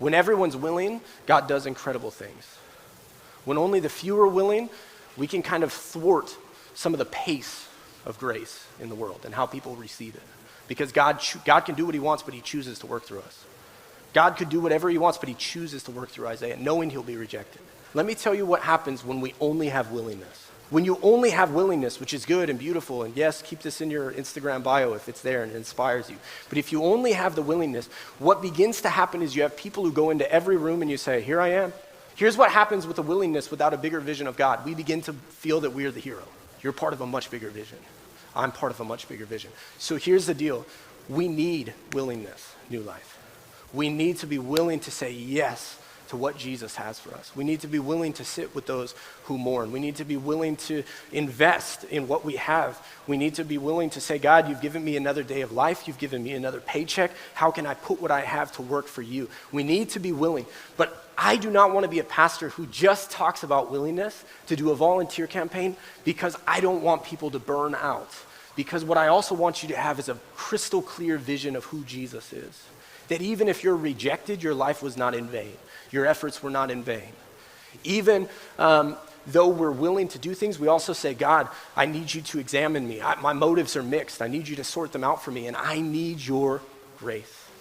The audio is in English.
When everyone's willing, God does incredible things. When only the few are willing, we can kind of thwart some of the pace of grace in the world and how people receive it. Because God can do what he wants, but he chooses to work through us. God could do whatever he wants, but he chooses to work through Isaiah, knowing he'll be rejected. Let me tell you what happens when we only have willingness. When you only have willingness, which is good and beautiful, and yes, keep this in your Instagram bio if it's there and it inspires you. But if you only have the willingness, what begins to happen is you have people who go into every room and you say, here I am. Here's what happens with the willingness without a bigger vision of God. We begin to feel that we are the hero. You're part of a much bigger vision. I'm part of a much bigger vision. So here's the deal. We need willingness, New Life. We need to be willing to say yes to what Jesus has for us. We need to be willing to sit with those who mourn. We need to be willing to invest in what we have. We need to be willing to say, God, you've given me another day of life. You've given me another paycheck. How can I put what I have to work for you? We need to be willing. But I do not want to be a pastor who just talks about willingness to do a volunteer campaign because I don't want people to burn out. Because what I also want you to have is a crystal clear vision of who Jesus is. That even if you're rejected, your life was not in vain. Your efforts were not in vain. Even though we're willing to do things, we also say, God, I need you to examine me. My motives are mixed. I need you to sort them out for me, and I need your grace.